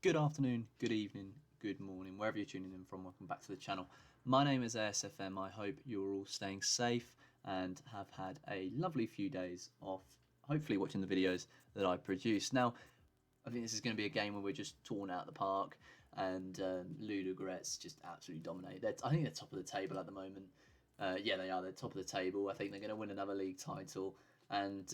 Good afternoon, good evening, good morning, wherever you're tuning in from, welcome back to the channel. My name is ASFM. I hope you're all staying safe and have had a lovely few days off, hopefully watching the videos that I produce. Now, I think this is going to be a game where we're just torn out the park and Ludogorets just absolutely dominate. I think they're top of the table at the moment. Yeah, they are. They're top of the table. I think they're going to win another league title. And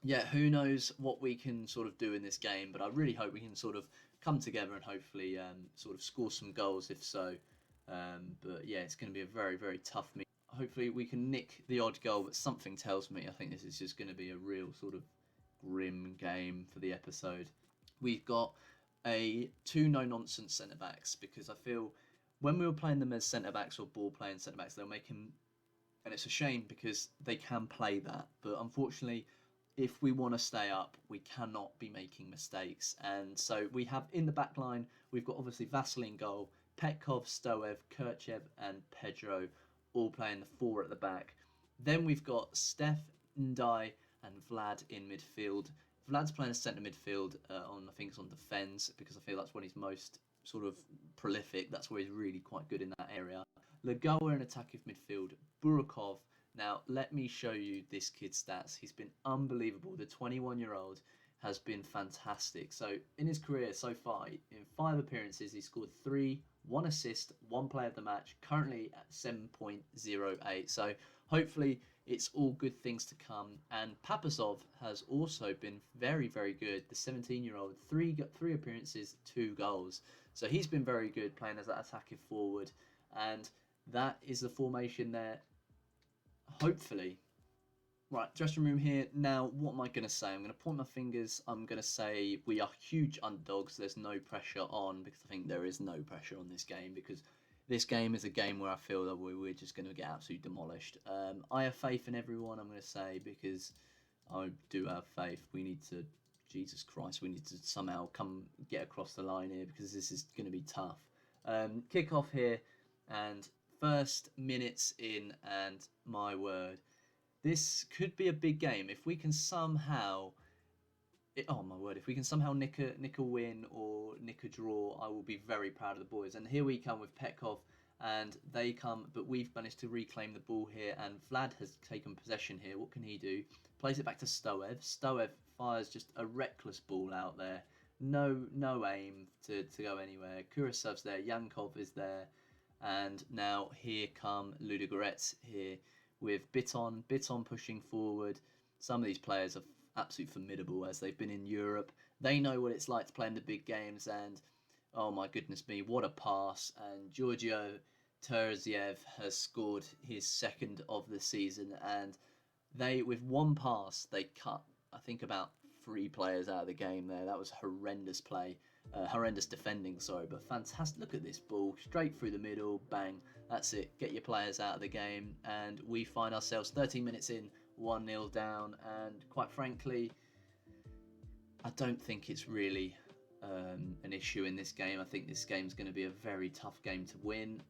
yeah, who knows what we can sort of do in this game, but I really hope we can sort of come together and hopefully sort of score some goals if so. But yeah, it's going to be a very, very tough meet. Hopefully we can nick the odd goal, but something tells me I think this is just going to be a real sort of grim game for the episode. We've got two no-nonsense centre-backs because I feel when we were playing them as centre-backs or ball-playing centre-backs, they'll make him, and it's a shame because they can play that, but unfortunately if we want to stay up, we cannot be making mistakes. And so we have in the back line, we've got obviously Vasily in goal, Petkov, Stoev, Kirchev, and Pedro all playing the four at the back. Then we've got Steph, Ndai, and Vlad in midfield. Vlad's playing a centre midfield I think it's on defence because I feel that's when he's most sort of prolific. That's where he's really quite good in that area. Lagoa in attacking midfield, Burakov. Now, let me show you this kid's stats. He's been unbelievable. The 21-year-old has been fantastic. So, in his career so far, in 5 appearances, he scored 3, 1 assist, 1 player of the match, currently at 7.08. So, hopefully, it's all good things to come. And Papasov has also been very, very good. The 17-year-old, 3 appearances, 2 goals. So, he's been very good playing as that attacking forward. And that is the formation there. Hopefully. Right, dressing room here. Now, what am I going to say? I'm going to point my fingers. I'm going to say we are huge underdogs. There's no pressure on because I think there is no pressure on this game because this game is a game where I feel that we're just going to get absolutely demolished. I have faith in everyone, I'm going to say, because I do have faith. We need to, Jesus Christ, we need to somehow come get across the line here because this is going to be tough. Kick off here and first minutes in, and my word, this could be a big game if we can somehow. Oh my word! If we can somehow nick a win or nick a draw, I will be very proud of the boys. And here we come with Petkov, and they come, but we've managed to reclaim the ball here, and Vlad has taken possession here. What can he do? Plays it back to Stoev. Stoev fires just a reckless ball out there. No aim to go anywhere. Kurasev's there. Yankov is there. And now here come Ludogorets here with Biton pushing forward. Some of these players are absolutely formidable as they've been in Europe. They know what it's like to play in the big games and oh my goodness me, what a pass. And Giorgio Terziev has scored his second of the season and they, with one pass, they cut, I think, about 3 players out of the game there. That was horrendous play. Horrendous defending, sorry, but fantastic. Look at this ball, straight through the middle, bang, that's it. Get your players out of the game, and we find ourselves 13 minutes in, 1-0 down, and quite frankly, I don't think it's really an issue in this game. I think this game's going to be a very tough game to win.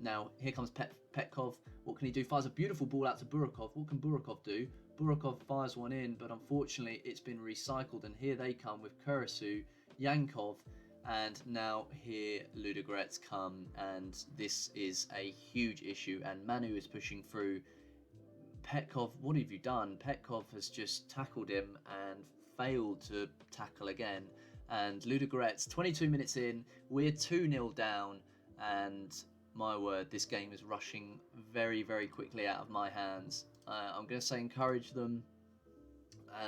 Now, here comes Petkov. What can he do? Fires a beautiful ball out to Burakov. What can Burakov do? Burakov fires one in, but unfortunately, it's been recycled, and here they come with Kurisu, Yankov, and now here Ludogorets come, and this is a huge issue, and Manu is pushing through. Petkov, what have you done? Petkov has just tackled him and failed to tackle again, and Ludogorets, 22 minutes in, we're 2-0 down, and my word, this game is rushing very, very quickly out of my hands. I'm going to say encourage them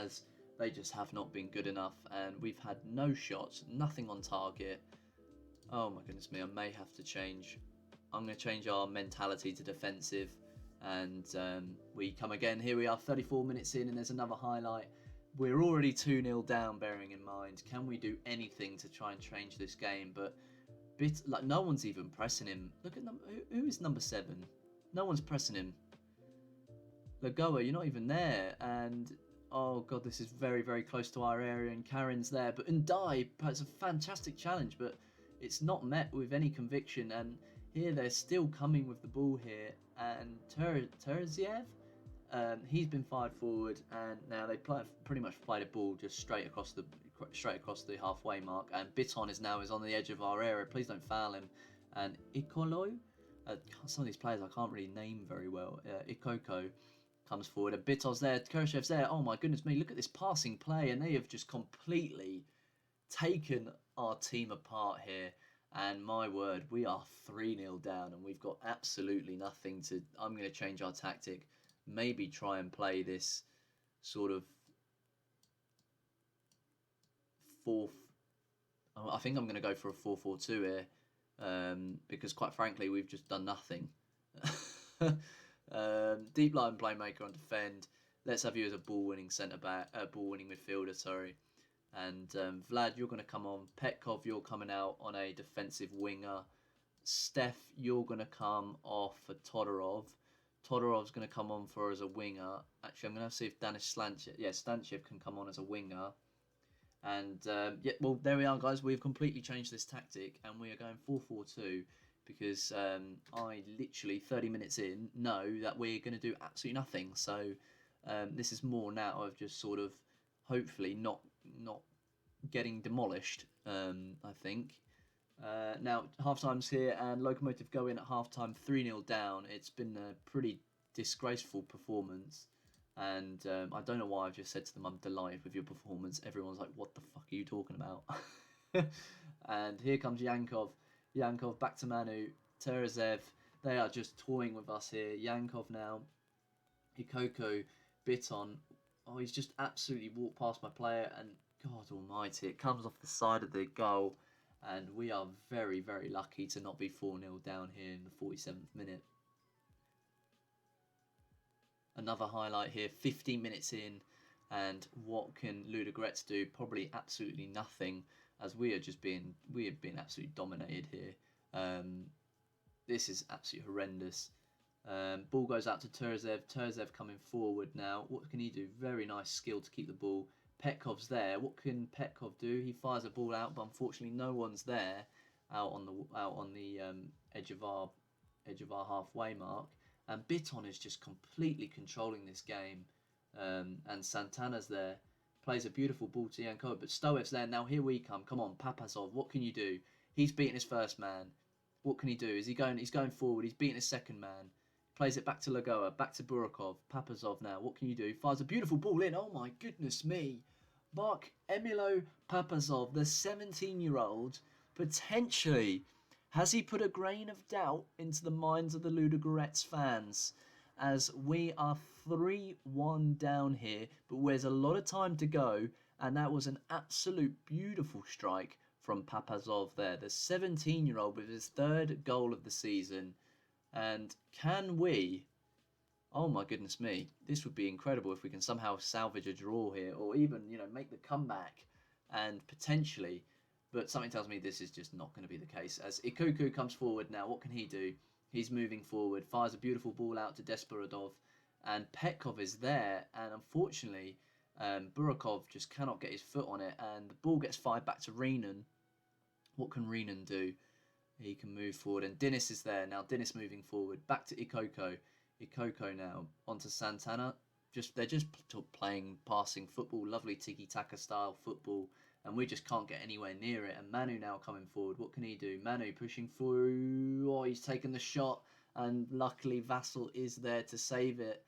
as they just have not been good enough, and we've had no shots, nothing on target. Oh my goodness me, I may have to change. I'm going to change our mentality to defensive, and we come again. Here we are, 34 minutes in, and there's another highlight. We're already 2-0 down, bearing in mind. Can we do anything to try and change this game? But no one's even pressing him. Look at who is number 7? No one's pressing him. Lagoa, you're not even there, and oh god, this is very, very close to our area, and Karen's there. But Ndai puts a fantastic challenge, but it's not met with any conviction. And here they're still coming with the ball here, and Terziev, he's been fired forward, and now they pretty much played a ball just straight across the straight across the halfway mark, and Biton is on the edge of our area. Please don't foul him. And Ikolo, some of these players I can't really name very well. Ikoko comes forward, and Biton's there. Kurashev's there. Oh my goodness me! Look at this passing play, and they have just completely taken our team apart here. And my word, we are 3-0 down, and we've got absolutely nothing to. I'm going to change our tactic. Maybe try and play this sort of I think I'm going to go for a 4-4-2 here, because quite frankly we've just done nothing. Deep line playmaker on defend. Let's have you as a ball-winning centre-back, ball-winning midfielder, sorry. And Vlad, you're going to come on. Petkov, you're coming out on a defensive winger. Steph, you're going to come off for Todorov. Todorov's going to come on for as a winger. Actually, I'm going to see if Stanchev can come on as a winger. And well, there we are, guys. We've completely changed this tactic, and we are going 4-4-2 because I literally 30 minutes in know that we're going to do absolutely nothing. So this is more now of just sort of hopefully not getting demolished. I think. Now half time's here, and Lokomotiv go in at half time 3-0 down. It's been a pretty disgraceful performance. And I don't know why I've just said to them I'm delighted with your performance. Everyone's like, what the fuck are you talking about? And here comes Yankov. Yankov back to Manu. Terezev. They are just toying with us here. Yankov now. Ikoko. Biton. Oh, he's just absolutely walked past my player. And God almighty, it comes off the side of the goal. And we are very, very lucky to not be 4-0 down here in the 47th minute. Another highlight here, 15 minutes in, and what can Ludogorets do? Probably absolutely nothing, as we have been absolutely dominated here. This is absolutely horrendous. Ball goes out to Terezev. Terezev coming forward now. What can he do? Very nice skill to keep the ball. Petkov's there. What can Petkov do? He fires a ball out, but unfortunately no one's there out on the edge of our halfway mark. And Biton is just completely controlling this game. And Santana's there. Plays a beautiful ball to Yanko. But Stoev's there. Now here we come. Come on, Papazov. What can you do? He's beaten his first man. What can he do? He's going forward. He's beaten his second man. Plays it back to Lagoa. Back to Burakov. Papazov now. What can you do? Fires a beautiful ball in. Oh my goodness me. Mark Emilo Papazov, the 17-year-old, potentially... Has he put a grain of doubt into the minds of the Ludogorets fans? As we are 3-1 down here, but there's a lot of time to go, and that was an absolute beautiful strike from Papazov there. The 17-year-old with his third goal of the season. And can we... Oh my goodness me. This would be incredible if we can somehow salvage a draw here, or even, make the comeback and potentially... But something tells me this is just not going to be the case. As Ikuku comes forward now, what can he do? He's moving forward, fires a beautiful ball out to Desperadov. And Petkov is there. And unfortunately, Burakov just cannot get his foot on it. And the ball gets fired back to Renan. What can Renan do? He can move forward. And Dinis is there. Now Dinis moving forward. Back to Ikoko. Ikoko now. Onto Santana. They're just playing passing football. Lovely tiki-taka style football. And we just can't get anywhere near it. And Manu now coming forward. What can he do? Manu pushing through. Oh, he's taken the shot. And luckily Vassal is there to save it.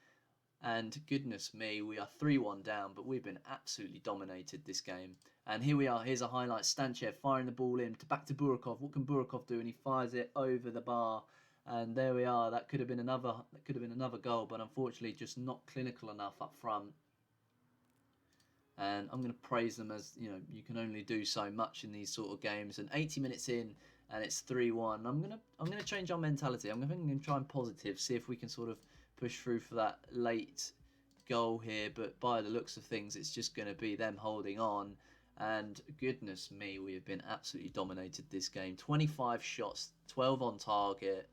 And goodness me, we are 3-1 down. But we've been absolutely dominated this game. And here we are. Here's a highlight. Stanchev firing the ball in. Back to Burakov. What can Burakov do? And he fires it over the bar. And there we are. That could have been another goal. But unfortunately just not clinical enough up front. And I'm going to praise them as, you can only do so much in these sort of games. And 80 minutes in, and it's 3-1. I'm going to change our mentality. I'm going to try and positive, see if we can sort of push through for that late goal here. But by the looks of things, it's just going to be them holding on. And goodness me, we have been absolutely dominated this game. 25 shots, 12 on target,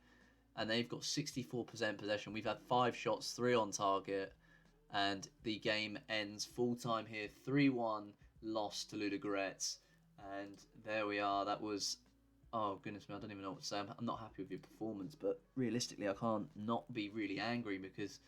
and they've got 64% possession. We've had 5 shots, 3 on target. And the game ends full-time here, 3-1 loss to Ludogorets. And there we are. That was, oh goodness me, I don't even know what to say. I'm not happy with your performance, but realistically I can't not be really angry because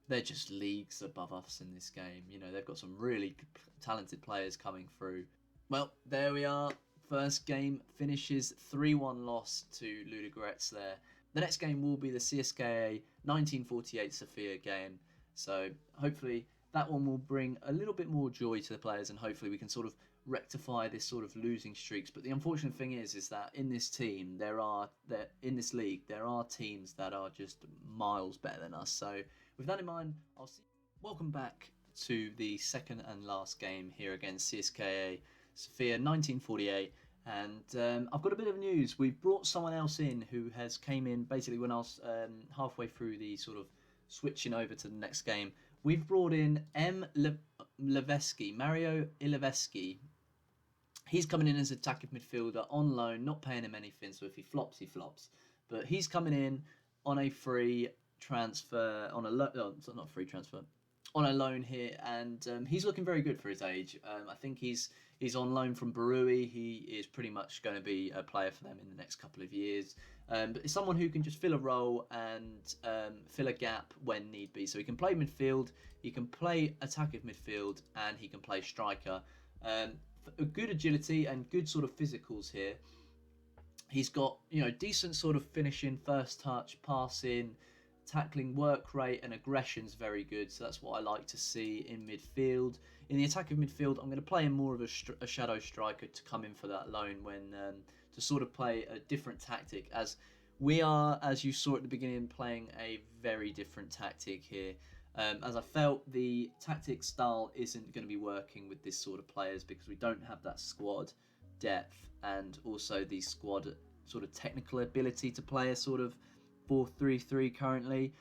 they're just leagues above us in this game. They've got some really talented players coming through. Well, there we are. First game finishes 3-1 loss to Ludogorets there. The next game will be the CSKA 1948 Sofia game. So hopefully that one will bring a little bit more joy to the players, and hopefully we can sort of rectify this sort of losing streaks. But the unfortunate thing is that in this team in this league there are teams that are just miles better than us. So with that in mind, I'll see. Welcome back to the second and last game here against CSKA Sofia 1948. And I've got a bit of news. We've brought someone else in who has came in basically when I was halfway through the sort of switching over to the next game. We've brought in Mario Ilevesky. He's coming in as attacking midfielder on loan, not paying him anything, so if he flops, he flops. But he's coming in on a free transfer, on a not free transfer, on a loan here, and he's looking very good for his age. I think he's on loan from Barui. He is pretty much going to be a player for them in the next couple of years. But it's someone who can just fill a role and fill a gap when need be. So he can play midfield, he can play attacking midfield, and he can play striker. A good agility and good sort of physicals here. He's got, decent sort of finishing, first touch, passing, tackling, work rate, and aggression's very good. So that's what I like to see in midfield. In the attacking midfield, I'm going to play him more of a shadow striker to come in for that loan when to sort of play a different tactic, as we are, as you saw at the beginning, playing a very different tactic here. As I felt the tactic style isn't going to be working with this sort of players because we don't have that squad depth and also the squad sort of technical ability to play a sort of 4-3-3 currently.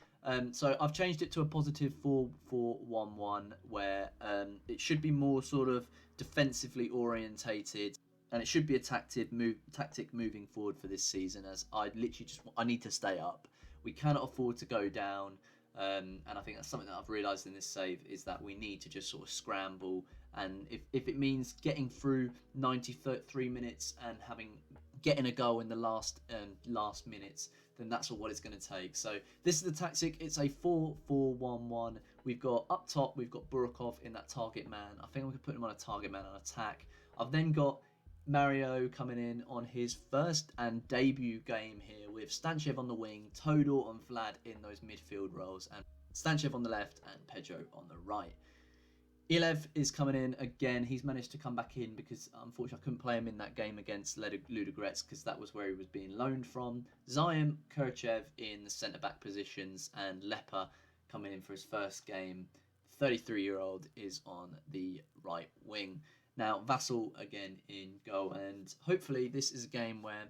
So I've changed it to a positive 4-4-1-1 where it should be more sort of defensively orientated, and it should be a tactic moving forward for this season, as I need to stay up. We cannot afford to go down. And I think that's something that I've realised in this save, is that we need to just sort of scramble, and if it means getting through 93 minutes and getting a goal in the last minutes, then that's what it's going to take. So this is the tactic. It's a 4-4-1-1. We've got up top, we've got Burakov in that target man. I think we could put him on a target man on attack. I've then got Mario coming in on his first and debut game here with Stanchev on the wing, Todor and Vlad in those midfield roles, and Stanchev on the left and Pedro on the right. Ilev is coming in again. He's managed to come back in because unfortunately I couldn't play him in that game against Ludogorets because that was where he was being loaned from. Zayem Kirchev in the centre-back positions, and Lepa coming in for his first game. 33-year-old is on the right wing. Now, Vassal again in goal, and hopefully this is a game where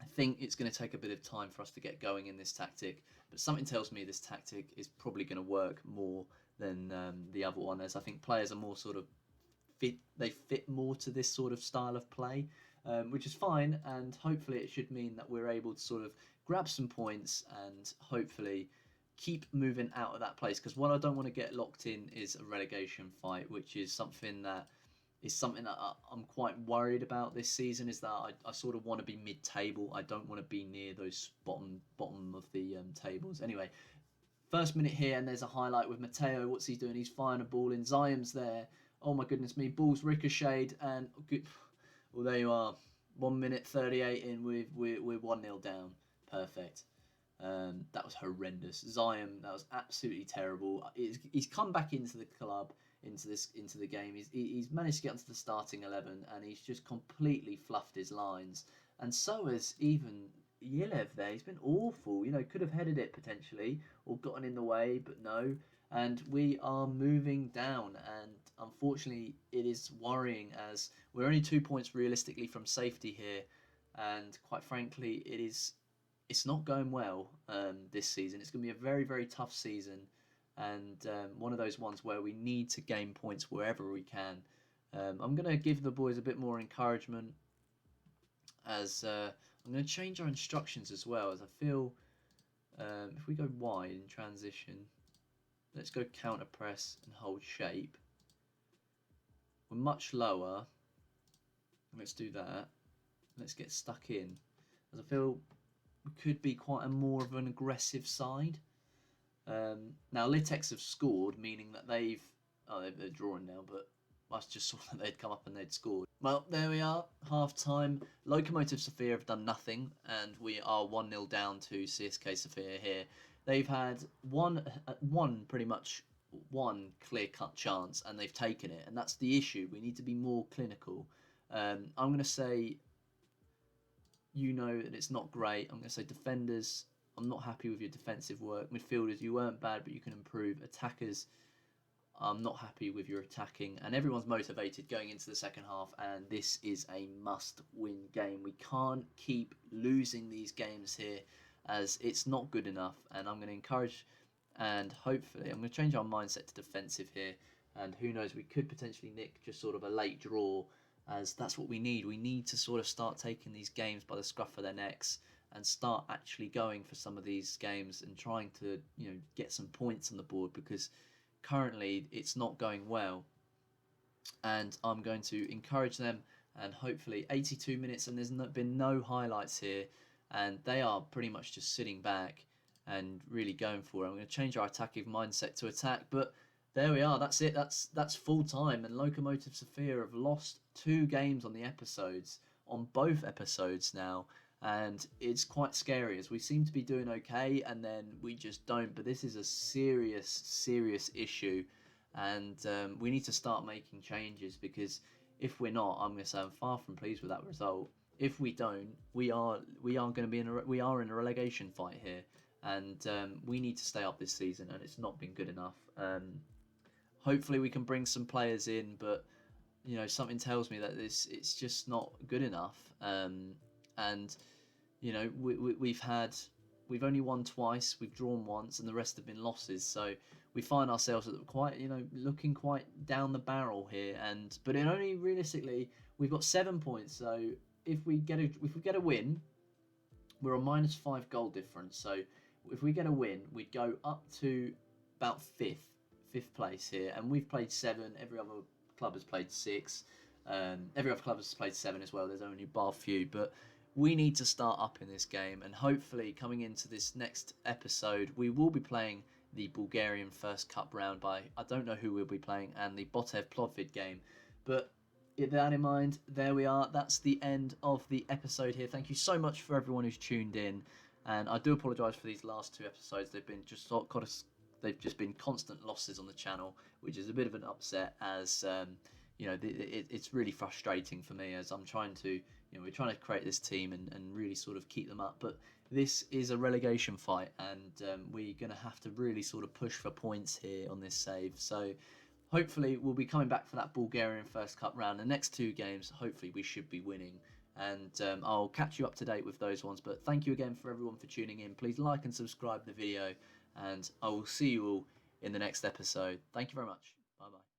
I think it's going to take a bit of time for us to get going in this tactic, but something tells me this tactic is probably going to work more than the other one, as I think players are more sort of fit more to this sort of style of play, which is fine, and hopefully it should mean that we're able to sort of grab some points and hopefully keep moving out of that place, because what I don't want to get locked in is a relegation fight, which is something that I'm quite worried about this season, is that I sort of want to be mid-table. I don't want to be near those bottom of the tables. Anyway, first minute here, and there's a highlight with Matteo. What's he doing? He's firing a ball in. Zayem's there. Oh my goodness me. Ball's ricocheted, and good. Well, there you are. 1 minute 38 in, we're 1-0 down. Perfect. That was horrendous. Zayem, that was absolutely terrible. He's come back into the club, into the game. He's managed to get onto the starting 11, and he's just completely fluffed his lines. And so has even Yilev there. He's been awful. Could have headed it potentially or gotten in the way, but no. And we are moving down, and unfortunately it is worrying, as we're only 2 points realistically from safety here, and quite frankly it's not going well this season. It's going to be a very, very tough season, and one of those ones where we need to gain points wherever we can. I'm going to give the boys a bit more encouragement, as I'm going to change our instructions as well, as I feel if we go wide in transition, let's go counter press and hold shape. We're much lower. Let's do that. Let's get stuck in, as I feel we could be quite a more of an aggressive side. Now Litex have scored, meaning that they're drawing now, but I just saw that they'd come up and they'd scored. Well, there we are, half time. Lokomotiv Sofia have done nothing, and we are 1-0 down to CSK Sofia here. They've had pretty much one clear cut chance, and they've taken it, and that's the issue. We need to be more clinical. I'm going to say, that it's not great. I'm going to say defenders, I'm not happy with your defensive work. Midfielders, you weren't bad, but you can improve. Attackers, I'm not happy with your attacking, and everyone's motivated going into the second half, and this is a must-win game. We can't keep losing these games here, as it's not good enough, and I'm going to encourage, and hopefully, I'm going to change our mindset to defensive here, and who knows, we could potentially nick just sort of a late draw, as that's what we need. We need to sort of start taking these games by the scruff of their necks, and start actually going for some of these games and trying to, get some points on the board, because currently it's not going well, and I'm going to encourage them, and hopefully 82 minutes, and there's been no highlights here, and they are pretty much just sitting back and really going for it. I'm going to change our attacking mindset to attack, but there we are. That's it. That's full time, and Lokomotiv Sofia have lost 2 games on both episodes now, and it's quite scary, as we seem to be doing okay and then we just don't. But this is a serious issue, and we need to start making changes, because if we're not, I'm going to say I'm far from pleased with that result. If we don't, we are going to be we are in a relegation fight here, and we need to stay up this season, and it's not been good enough. Hopefully we can bring some players in, but something tells me that it's just not good enough. And we've only won twice, we've drawn once, and the rest have been losses. So we find ourselves at quite looking quite down the barrel here. But it only realistically, we've got 7 points. So if we get a win, we're a -5 goal difference. So if we get a win, we'd go up to about fifth place here, and we've played 7. Every other club has played 6. Every other club has played 7 as well. There's only bar few, but we need to start up in this game, and hopefully coming into this next episode, we will be playing the Bulgarian first cup round by, I don't know who we'll be playing, and the Botev Plovdiv game. But with that in mind, there we are. That's the end of the episode here. Thank you so much for everyone who's tuned in, and I do apologise for these last 2 episodes. They've just been constant losses on the channel, which is a bit of an upset, as it's really frustrating for me, as I'm trying to, we're trying to create this team and really sort of keep them up. But this is a relegation fight, and we're going to have to really sort of push for points here on this save. So hopefully we'll be coming back for that Bulgarian first cup round. The next 2 games, hopefully we should be winning. And I'll catch you up to date with those ones. But thank you again for everyone for tuning in. Please like and subscribe the video, and I will see you all in the next episode. Thank you very much. Bye bye.